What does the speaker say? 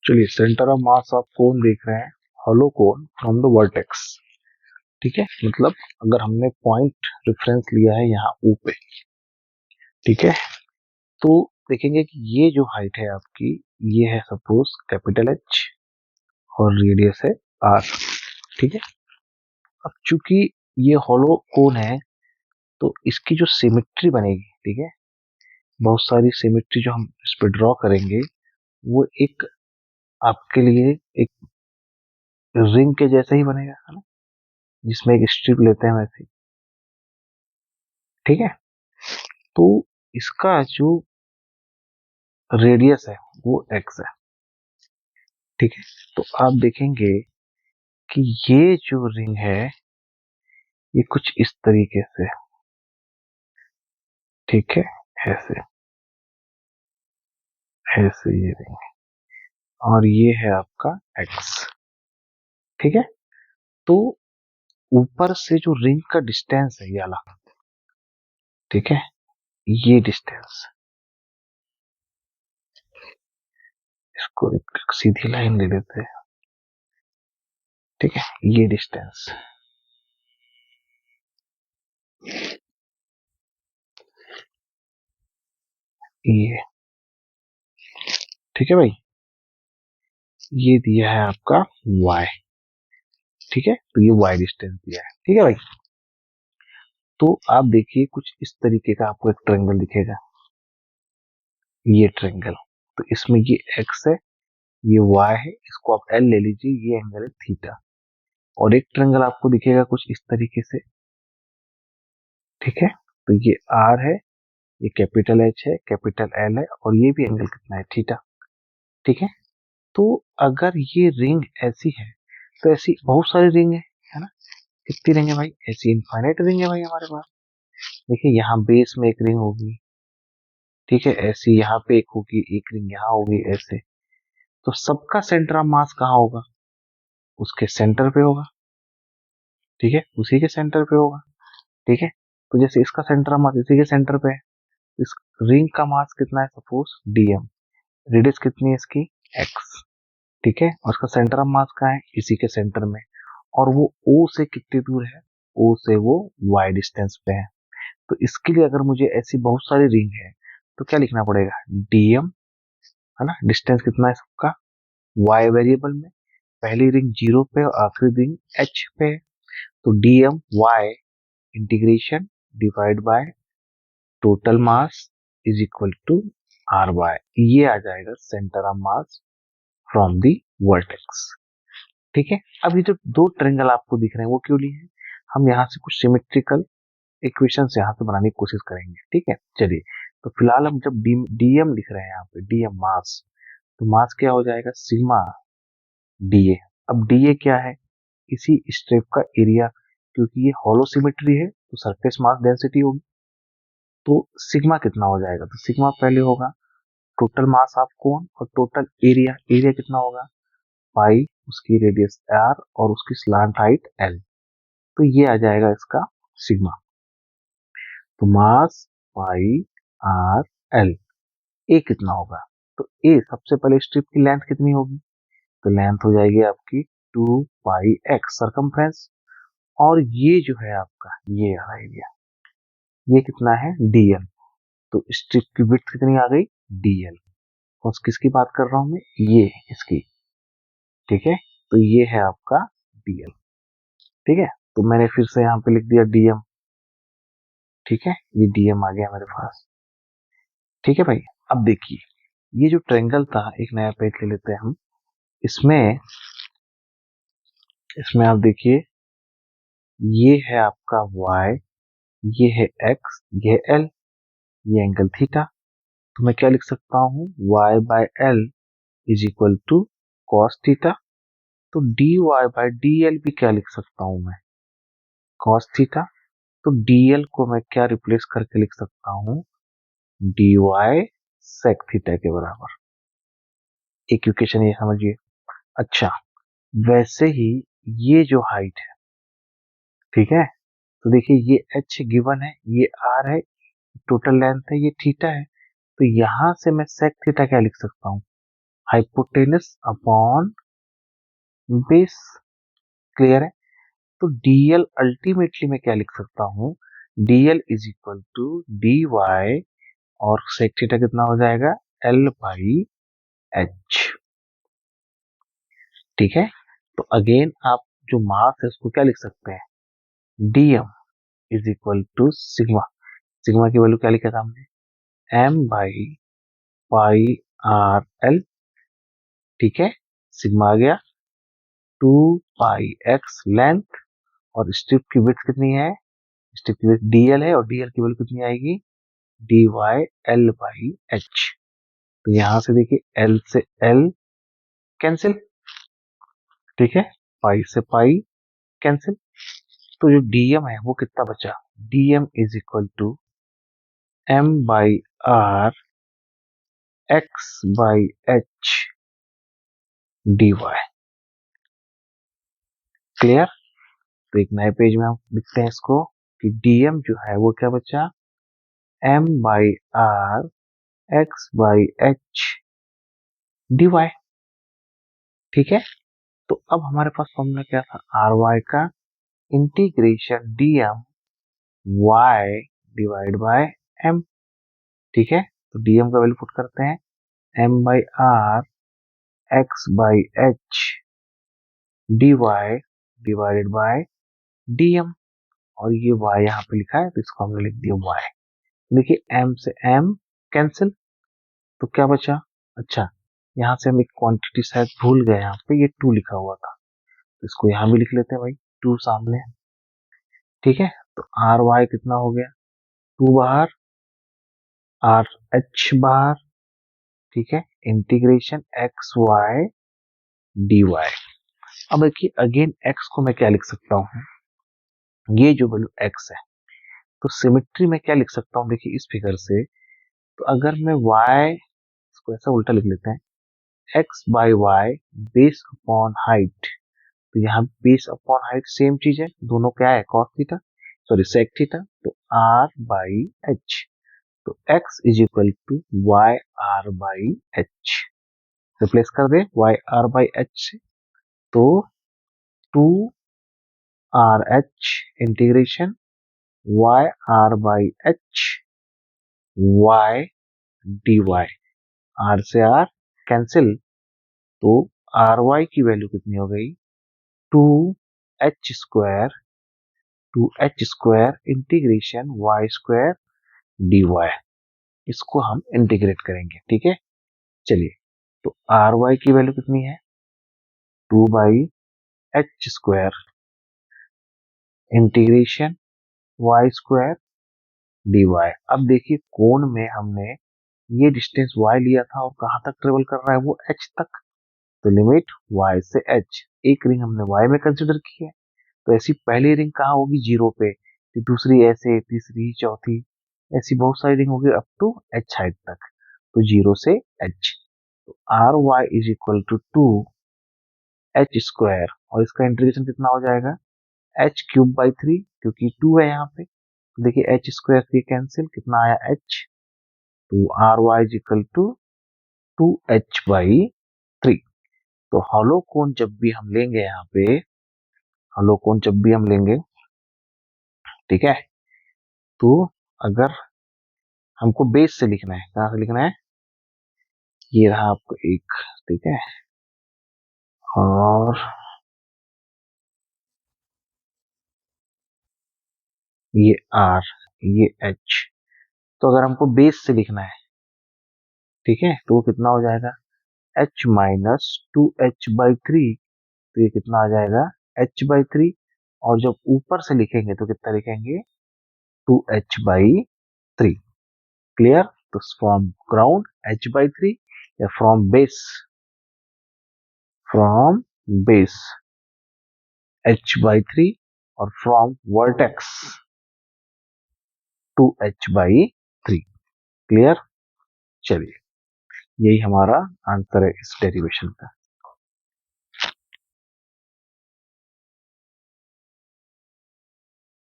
चलिए, centre of mass of cone देख रहे हैं, hollow cone from the vertex. ठीक है, मतलब अगर हमने पॉइंट रेफरेंस लिया है यहाँ ओ पे, ठीक है, तो देखेंगे कि ये जो हाइट है आपकी, ये है सपोज कैपिटल एच और रेडियस है आर। ठीक है, अब चूंकि ये हॉलो कोन है तो इसकी जो सिमेट्री बनेगी, ठीक है, बहुत सारी सिमेट्री जो हम इस पे ड्रॉ करेंगे वो एक आपके लिए एक रिंग के जैसा ही बनेगा, है ना, जिसमें एक स्ट्रिप लेते हैं वैसे ही। ठीक है, तो इसका जो रेडियस है वो एक्स है। ठीक है, तो आप देखेंगे कि ये जो रिंग है ये कुछ इस तरीके से, ठीक है, ऐसे ऐसे ये रिंग है और ये है आपका एक्स। ठीक है, तो ऊपर से जो रिंग का डिस्टेंस है ये वाला, ठीक है, ये डिस्टेंस, इसको एक सीधी लाइन ले लेते हैं। ठीक है, ये डिस्टेंस, ये, ठीक है भाई, ये दिया है आपका y। ठीक है, तो ये y डिस्टेंस दिया है। ठीक है भाई, तो आप देखिए कुछ इस तरीके का आपको एक ट्रायंगल दिखेगा, ये ट्रायंगल, तो इसमें ये x है, ये y है, इसको आप l ले लीजिए, ये एंगल है थीटा। और एक ट्रायंगल आपको दिखेगा कुछ इस तरीके से। ठीक है, तो ये r है, ये कैपिटल H है, कैपिटल L है, और ये भी एंगल कितना है, थीटा। ठीक है, तो अगर ये रिंग ऐसी है तो ऐसी बहुत सारी रिंग है ना। कितनी रिंग है भाई, ऐसी इनफाइनाइट रिंग है भाई हमारे पास। देखिए यहाँ बेस में एक रिंग होगी, ठीक है, ऐसी यहाँ पे एक होगी, एक रिंग यहाँ होगी, ऐसे। तो सबका सेंटर ऑफ मास कहाँ होगा, उसके सेंटर पे होगा। ठीक है, उसी के सेंटर पे होगा। ठीक है, तो जैसे इसका सेंटर ऑफ मास इसी के सेंटर पे है, इस रिंग का मास कितना है, सपोज dm, रेडियस कितनी है इसकी, x। ठीक है, और उसका सेंटर ऑफ मास कहाँ है, इसी के सेंटर में, और वो O से कितनी दूर है, O से वो y डिस्टेंस पे है। तो इसके लिए अगर मुझे ऐसी बहुत सारी रिंग है तो क्या लिखना पड़ेगा, dm, है ना, डिस्टेंस कितना है सबका, y वेरिएबल में, पहली रिंग 0 पे और आखिरी रिंग h पे है। तो dm y integration divide by total mass is equal to r y, ये आ जाएगा centre of mass from the vertex. ठीक है, अब ये जो दो ट्रायंगल आपको दिख रहे हैं वो क्यों लिए हैं, हम यहाँ से कुछ सिमेट्रिकल इक्वेशंस यहाँ से बनाने की कोशिश करेंगे। ठीक है, चलिए, तो फिलहाल हम जब डीएम लिख रहे हैं यहाँ पे, डीएम मास, तो मास क्या हो जाएगा, सिग्मा डीए। अब डीए क्या है, इसी स्ट्रिप का एरिया, क्योंकि ये हॉलो सिमेट्री है तो सरफेस मास डेंसिटी होगी, तो सिग्मा कितना हो जाएगा, तो सिग्मा पहले होगा टोटल मास ऑफ कोन और टोटल एरिया, एरिया कितना होगा पाई, उसकी रेडियस आर और उसकी स्लांट हाइट एल, तो ये आ जाएगा इसका सिग्मा। तो मास पाई आर एल, ए कितना होगा, तो ए सबसे पहले स्ट्रिप की लेंथ कितनी होगी, तो लेंथ हो जाएगी आपकी 2 पाई एक्स सर्कमफ्रेंस, और ये जो है आपका ये एरिया, ये कितना है डीएल, तो स्ट्रिप की विड्थ कितनी आ गई डीएल, और किसकी बात कर रहा हूं मैं, ये इसकी। ठीक है, तो ये है आपका डीएल। ठीक है, तो मैंने फिर से यहाँ पे लिख दिया डीएम। ठीक है, ये डीएम आ गया मेरे पास। ठीक है भाई, अब देखिए ये जो ट्रायंगल था, एक नया पेज ले लेते हैं हम, इसमें इसमें आप देखिए ये है आपका y, ये है x, ये है l, ये एंगल थीटा। तो मैं क्या लिख सकता हूँ, y by l is equal to cos theta. तो dy बाय dl भी क्या लिख सकता हूँ मैं, कॉस थीटा। तो dl को मैं क्या रिप्लेस करके लिख सकता हूँ, dy सेक थीटा के बराबर। एक इक्वेशन ये समझिए। अच्छा, वैसे ही ये जो हाइट है, ठीक है, तो देखिए ये h गिवन है, ये r है, टोटल लेंथ है, ये थीटा है, तो यहां से मैं सेक थीटा क्या लिख सकता हूँ, हाइपोटेनस अपॉन बेस। क्लियर है? तो dl अल्टीमेटली मैं क्या लिख सकता हूँ, dl is equal to dy, और sec थीटा कितना हो जाएगा, l बाई h। ठीक है? तो अगेन आप जो मास है उसको क्या लिख सकते हैं, dm is equal to sigma. Sigma की वैल्यू क्या लिखा था हमने, m by pi r l. ठीक है? सिग्मा आ गया 2 पाई एक्स लेंथ, और स्ट्रिप की विड्थ कितनी है, स्ट्रिप की विड्थ dl है, और dl की वैल्यू कितनी आएगी, dy l बाई h। तो यहां से देखिए l से l कैंसिल, ठीक है, पाई से पाई कैंसिल। तो जो dm है वो कितना बचा, dm is equal to m by r x by h dy। Clear? तो एक नए पेज में हम लिखते हैं इसको कि dm जो है वो क्या बचा, m by r x by h dy। ठीक है? तो अब हमारे पास फॉर्मूला क्या था, आर वाई का integration dm y divide by m। ठीक है? तो dm का वैल्यू पुट करते हैं, m by r x by h dy divided by dm, और ये y यहाँ पे लिखा है तो इसको हमने लिख दिया y। देखिए m से m कैंसिल, तो क्या बचा, अच्छा यहाँ से हम एक क्वांटिटी शायद भूल गए, यहाँ पे ये 2 लिखा हुआ था, तो इसको यहाँ भी लिख लेते हैं भाई, 2 सामने। ठीक है? तो आर वाई कितना हो गया, 2 बाहर, आर एच बाहर। ठीक है? Integration x y d y. अब देखिए अगेन एक्स को मैं क्या लिख सकता हूँ, ये जो वैल्यू एक्स है, तो सिमेट्री में क्या लिख सकता हूँ, देखिए इस फिगर से, तो अगर मैं y, इसको ऐसा उल्टा लिख लेते हैं, x by y base upon height. तो यहाँ बेस अपॉन हाइट सेम चीज है, दोनों क्या है, cos theta, sorry sec theta, तो r बाई h। तो x is equal to y r by h. Replace कर दे वाई आर बाई एच से, तो 2 r h integration y r by h y d y. R से r cancel, तो r y की value कितनी हो गई, 2 h square, 2h square integration y square d y. इसको हम इंटीग्रेट करेंगे। ठीक है? चलिए, तो आर वाई की वैल्यू कितनी है, 2 by h square integration y square d y. अब देखिए कोण में हमने ये डिस्टेंस y लिया था और कहाँ तक ट्रेवल कर रहा है, वो h तक। तो लिमिट y से h, एक रिंग हमने y में कंसिडर की है, तो ऐसी पहली रिंग कहाँ होगी, 0 पे, फिर दूसरी ऐसे, तीसरी, चौथी, ऐसी बहुत सारी रिंग होगी अप टू h हाइट तक, तो 0 से h। तो r y is equal to 2 h square, और इसका इंटीग्रेशन कितना हो जाएगा, एच क्यूब बाई 3, क्योंकि 2 है यहाँ पे। तो देखिए एच स्क्वायर से कैंसिल, कितना आया एच, तो r y is equal to 2h/3। तो हॉलो कोण जब भी हम लेंगे, यहाँ पे हॉलो कोण जब भी हम लेंगे, ठीक है, तो अगर हमको बेस से लिखना है, कहाँ से लिखना है, ये रहा आपको एक, ठीक है, और ये आर, ये एच। तो अगर हमको बेस से लिखना है, ठीक है, तो वो कितना हो जाएगा, h माइनस 2h/3। तो ये कितना आ जाएगा, h/3, और जब ऊपर से लिखेंगे तो कितना लिखेंगे, 2h/3। क्लियर? तो फ्रॉम ग्राउंड h/3, या फ्रॉम बेस h/3, और फ्रॉम वर्टेक्स 2h/3। क्लियर? चलिए, यही हमारा आंसर है इस डेरिवेशन का।